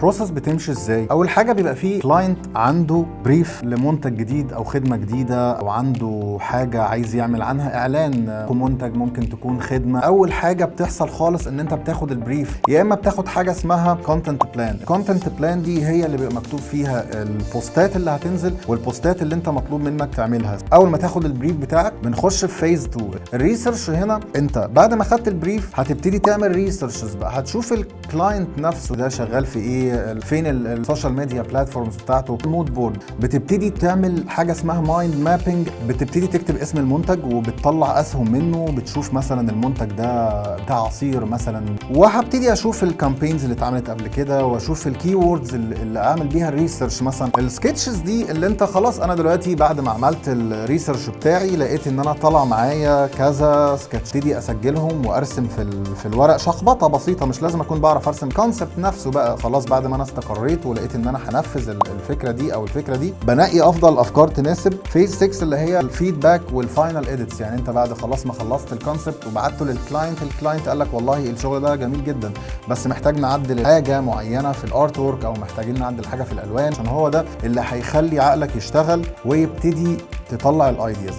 البروسيس بتمشي ازاي؟ اول حاجه بيبقى فيه كلاينت عنده بريف لمنتج جديد او خدمه جديده، او عنده حاجه عايز يعمل عنها اعلان، منتج ممكن تكون خدمه. اول حاجه بتحصل خالص ان انت بتاخد البريف، يا اما بتاخد حاجه اسمها كونتنت بلان. الكونتنت بلان دي هي اللي بيبقى مكتوب فيها البوستات اللي هتنزل والبوستات اللي انت مطلوب منك تعملها. اول ما تاخد البريف بتاعك بنخش في فيز 2 الريسيرش. هنا انت بعد ما خدت البريف هتبتدي تعمل ريسيرشز بقى، هتشوف الكلاينت نفسه ده شغال في ايه، فين السوشيال ميديا بلاتفورمز بتاعته، المود بورد. بتبتدي تعمل حاجه اسمها مايند مابينج، بتبتدي تكتب اسم المنتج وبتطلع اسهم منه، بتشوف مثلا المنتج ده بتاع عصير مثلا، وهبتدي اشوف الكامبينز اللي اتعملت قبل كده واشوف الكي ووردز اللي اعمل بيها الريسيرش. مثلا السكتشز دي اللي انت خلاص، انا دلوقتي بعد ما عملت الريسيرش بتاعي لقيت ان انا طلع معايا كذا سكتش، ابتدي اسجلهم وارسم في الورق شخبطه بسيطه، مش لازم اكون بعرف ارسم كونسبت نفسه بقى. خلاص بعد ما انا استقريت ولقيت ان انا هنفذ الفكره دي او الفكره دي، بنقي افضل افكار تناسب. فيز 6 اللي هي الفيدباك والفاينل اديتس، يعني انت بعد خلاص ما خلصت الكونسبت وبعته للكلاينت، الكلاينت قال لك والله الشغل ده جميل جدا بس محتاج نعدل حاجه معينه في الارت وورك، او محتاجين نعدل حاجه في الالوان، عشان هو ده اللي هيخلي عقلك يشتغل ويبتدي تطلع الايدياز.